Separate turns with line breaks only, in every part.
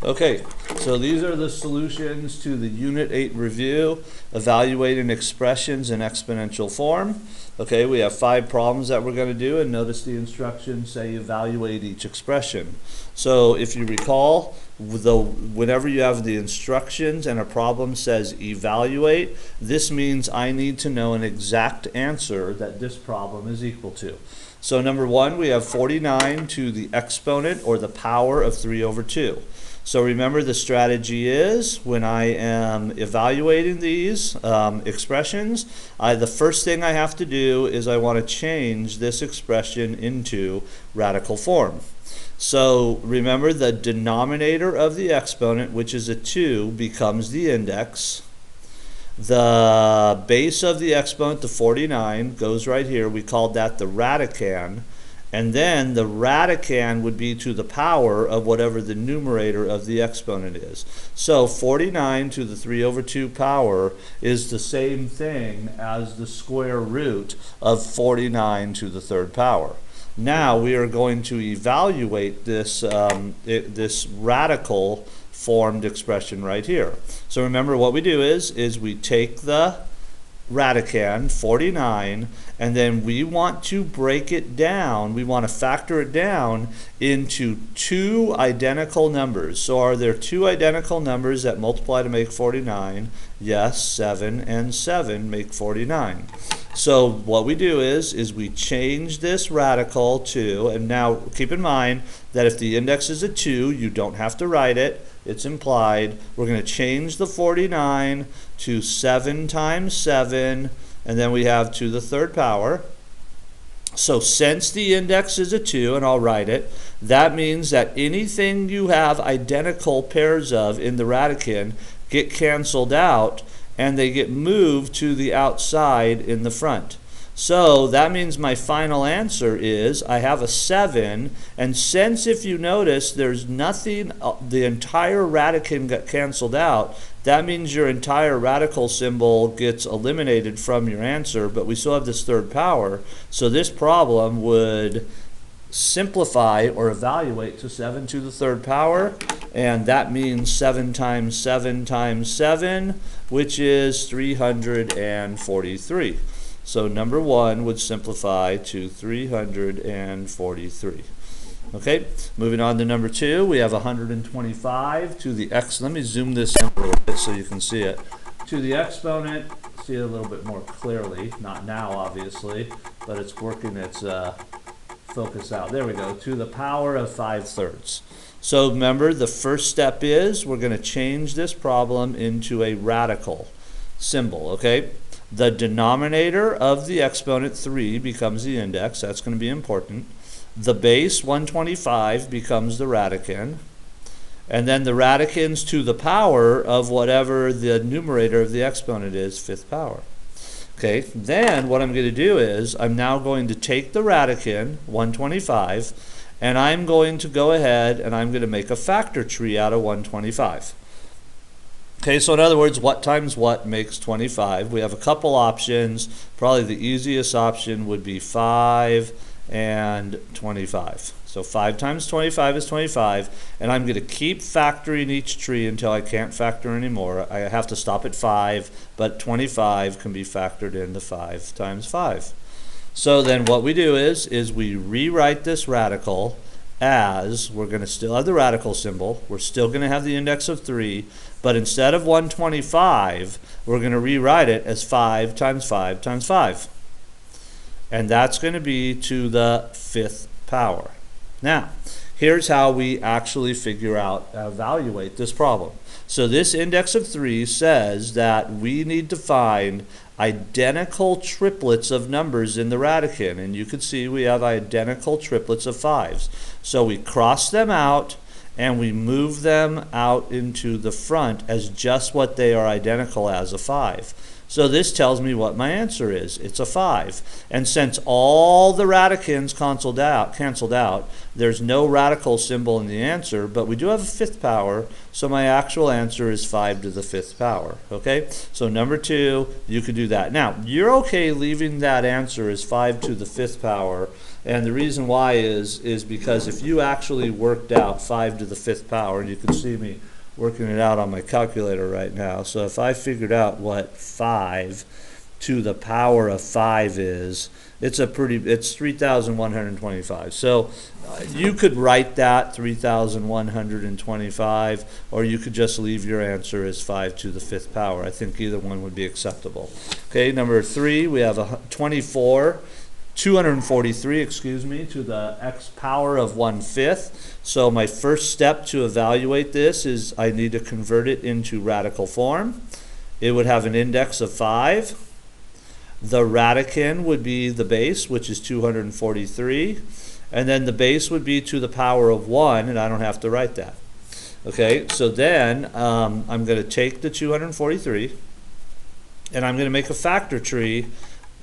Okay, so these are the solutions to the Unit 8 review, evaluating expressions in exponential form. Okay, we have 5 problems that we're going to do, and notice the instructions say evaluate each expression. So if you recall, whenever you have the instructions and a problem says evaluate, this means I need to know an exact answer that this problem is equal to. So number 1, we have 49 to the exponent or the power of 3 over 2. So remember, the strategy is when I am evaluating these expressions, the first thing I have to do is I want to change this expression into radical form. So remember, the denominator of the exponent, which is a 2, becomes the index. The base of the exponent, the 49, goes right here. We called that the radicand. And then the radicand would be to the power of whatever the numerator of the exponent is. So 49 to the 3 over 2 power is the same thing as the square root of 49 to the 3rd power. Now we are going to evaluate this, this radical formed expression right here. So remember, what we do is we take the radicand, 49, and then we want to break it down. We want to factor it down into 2 identical numbers. So are there 2 identical numbers that multiply to make 49? Yes, 7 and 7 make 49. So what we do is we change this radical to, and now keep in mind that if the index is a 2, you don't have to write it. It's implied. We're going to change the 49 to 7 times 7, and then we have to the 3rd power. So since the index is a 2, and I'll write it, that means that anything you have identical pairs of in the radicand get canceled out, and they get moved to the outside in the front. So that means my final answer is I have a 7, and since, if you notice, there's nothing, the entire radicand got canceled out, that means your entire radical symbol gets eliminated from your answer, but we still have this 3rd power. So this problem would simplify or evaluate to 7 to the 3rd power, and that means 7 times 7 times 7, which is 343. So number 1 would simplify to 343. Okay, moving on to number 2, we have 125 to the x. Let me zoom this in a little bit so you can see it. To the exponent, see it a little bit more clearly. Not now, obviously, but it's working its focus out. There we go. To the power of 5/3. So remember, the first step is we're going to change this problem into a radical symbol. Okay. The denominator of the exponent, 3, becomes the index. That's going to be important. The base, 125, becomes the radicand. And then the radicand's to the power of whatever the numerator of the exponent is, 5th power. Okay, then what I'm going to do is I'm now going to take the radicand, 125, and I'm going to go ahead and I'm going to make a factor tree out of 125. Okay, so in other words, what times what makes 25? We have a couple options. Probably the easiest option would be 5 and 25. So 5 times 25 is 25, and I'm going to keep factoring each tree until I can't factor anymore. I have to stop at 5, but 25 can be factored into 5 times 5. So then what we do is we rewrite this radical as we're going to still have the radical symbol. We're still going to have the index of 3, but instead of 125, we're going to rewrite it as 5 times 5 times 5. And that's going to be to the 5th power. Now, here's how we actually evaluate this problem. So this index of 3 says that we need to find identical triplets of numbers in the radicand, and you can see we have identical triplets of 5s. So we cross them out and we move them out into the front as just what they are identical as, a 5. So this tells me what my answer is. It's a 5. And since all the radicands canceled out, there's no radical symbol in the answer, but we do have a 5th power, so my actual answer is 5 to the 5th power. Okay? So number 2, you could do that. Now, you're okay leaving that answer as 5 to the 5th power And the reason why is because if you actually worked out 5 to the 5th power, and you can see me working it out on my calculator right now. So if I figured out what 5 to the power of 5 is, it's 3,125. So you could write that 3,125, or you could just leave your answer as 5 to the 5th power. I think either one would be acceptable. Okay, number 3, we have a 243, excuse me, to the x power of 1/5. So my first step to evaluate this is I need to convert it into radical form. It would have an index of 5. The radicand would be the base, which is 243. And then the base would be to the power of 1, and I don't have to write that. Okay, so then I'm going to take the 243, and I'm going to make a factor tree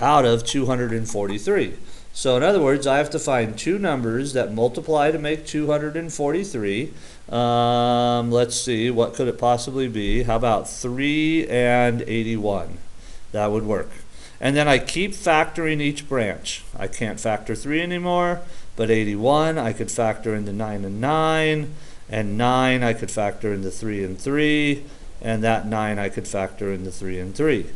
out of 243. So in other words, I have to find two numbers that multiply to make 243. Let's see, what could it possibly be? How about 3 and 81? That would work. And then I keep factoring each branch. I can't factor 3 anymore, but 81 I could factor into 9 and 9, and 9 I could factor into 3 and 3, and that 9 I could factor into 3 and 3.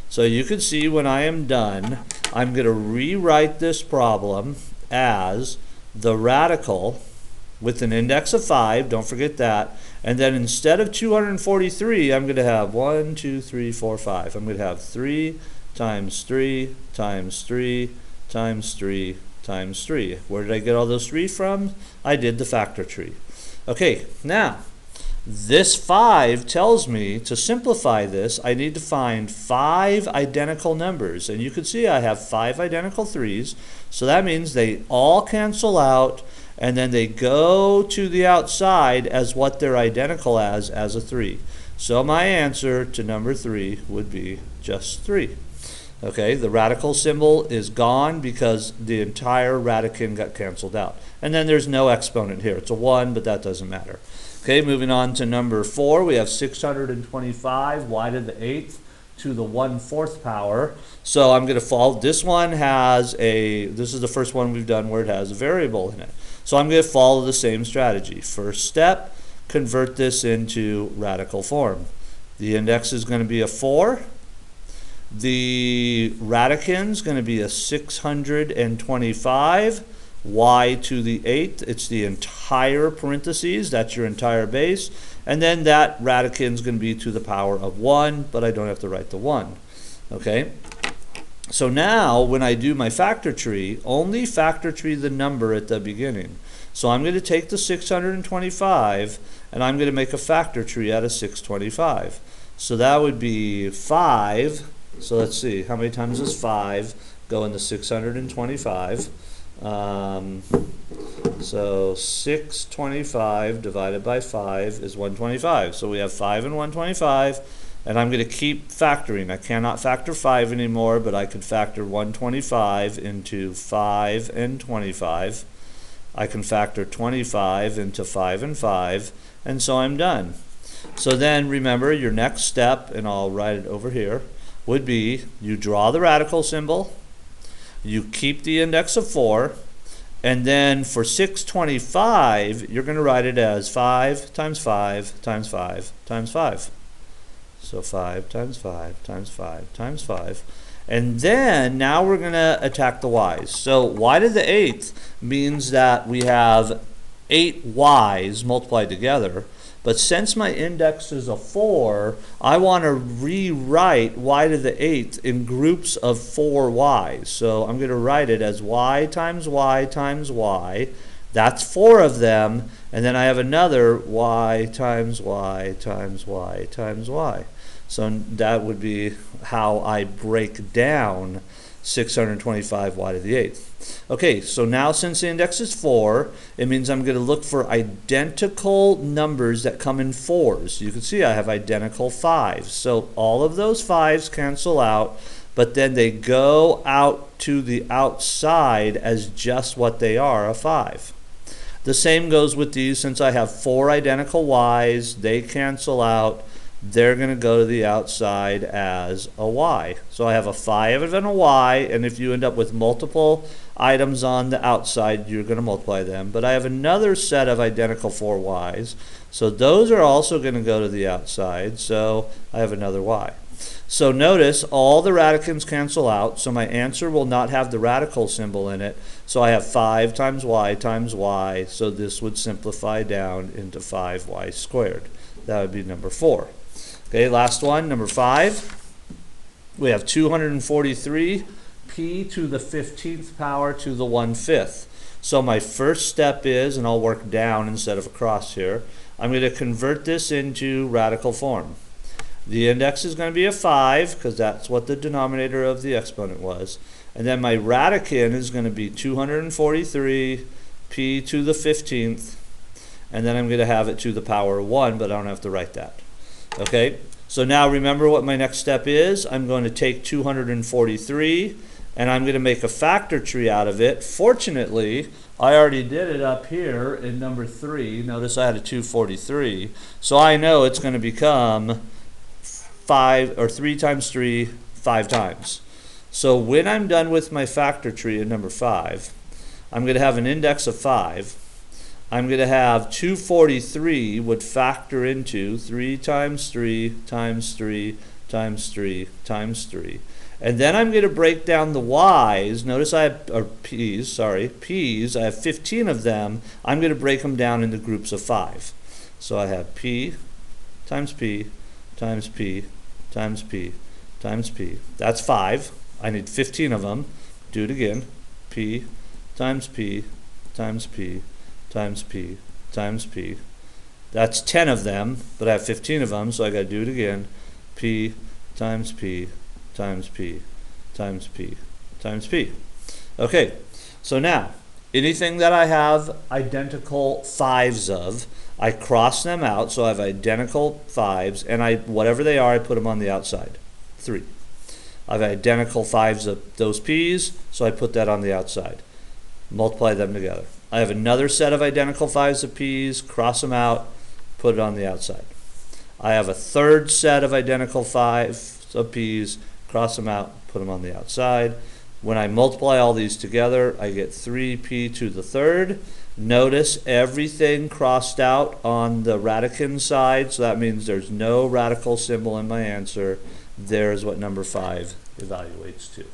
So you can see when I am done, I'm going to rewrite this problem as the radical with an index of 5, don't forget that, and then instead of 243, I'm going to have 1, 2, 3, 4, 5. I'm going to have 3 times 3 times 3 times 3 times 3. Where did I get all those 3 from? I did the factor tree. Okay, now this 5 tells me to simplify this, I need to find 5 identical numbers. And you can see I have 5 identical 3's. So that means they all cancel out, and then they go to the outside as what they're identical as a 3. So my answer to number 3 would be just 3. Okay, the radical symbol is gone because the entire radicand got canceled out. And then there's no exponent here. It's a 1, but that doesn't matter. Okay, moving on to number 4, we have 625 y to the 8th to the 1/4 power. So I'm going to follow, this one has this is the first one we've done where it has a variable in it. So I'm going to follow the same strategy. First step, convert this into radical form. The index is going to be a 4. The radicand is going to be a 625. Y to the 8th, it's the entire parentheses, that's your entire base, and then that radicand is going to be to the power of 1, but I don't have to write the 1. Okay, so now when I do my factor tree, only factor tree the number at the beginning. So I'm going to take the 625 and I'm going to make a factor tree out of 625. So that would be 5. So let's see, how many times does 5 go into 625? So 625 divided by 5 is 125. So we have 5 and 125, and I'm going to keep factoring. I cannot factor 5 anymore, but I could factor 125 into 5 and 25. I can factor 25 into 5 and 5, and so I'm done. So then remember your next step, and I'll write it over here, would be you draw the radical symbol, you keep the index of 4, and then for 625, you're going to write it as 5 times 5 times 5 times 5. So 5 times 5 times 5 times 5. And then now we're going to attack the y's. So y to the 8th means that we have 8 y's multiplied together. But since my index is a 4, I want to rewrite y to the 8th in groups of 4 y's. So I'm going to write it as y times y times y. That's 4 of them. And then I have another y times y times y times y. So that would be how I break down 625 y to the 8th. Okay, so now since the index is 4, it means I'm going to look for identical numbers that come in 4s. You can see I have identical 5s. So all of those 5s cancel out, but then they go out to the outside as just what they are, a 5. The same goes with these. Since I have 4 identical y's, they cancel out. They're going to go to the outside as a y. So I have a 5 and a y, and if you end up with multiple items on the outside, you're going to multiply them. But I have another set of identical 4y's. So those are also going to go to the outside. So I have another y. So notice all the radicals cancel out, so my answer will not have the radical symbol in it. So I have 5 times y, so this would simplify down into 5y squared. That would be number 4. Okay, last one, number 5. We have 243 p to the 15th power to the 1/5. So my first step is, and I'll work down instead of across here, I'm going to convert this into radical form. The index is going to be a 5 because that's what the denominator of the exponent was. And then my radicand is going to be 243 p to the 15th. And then I'm going to have it to the power of 1, but I don't have to write that. Okay, so now remember what my next step is. I'm going to take 243 and I'm going to make a factor tree out of it. Fortunately, I already did it up here in number 3. Notice I had a 243. So I know it's going to become 3 times 3, 5 times. So when I'm done with my factor tree in number 5, I'm going to have an index of 5. I'm going to have 243 would factor into 3 times 3 times 3 times 3 times 3. And then I'm going to break down the y's. Notice I have, or p's, sorry, p's. I have 15 of them. I'm going to break them down into groups of 5. So I have p times p times p times p times p. That's 5. I need 15 of them. Do it again. P times p times p times p times p. That's 10 of them, but I have 15 of them, so I got to do it again. P times p times p times p times p. Okay, so now anything that I have identical 5s of, I cross them out, so I have identical 5s, and whatever they are, I put them on the outside. 3. I have identical 5s of those p's, so I put that on the outside. Multiply them together. I have another set of identical 5s of p's, cross them out, put it on the outside. I have a third set of identical 5s of p's, cross them out, put them on the outside. When I multiply all these together, I get 3p to the third. Notice everything crossed out on the radicand side, so that means there's no radical symbol in my answer. There's what number 5 evaluates to.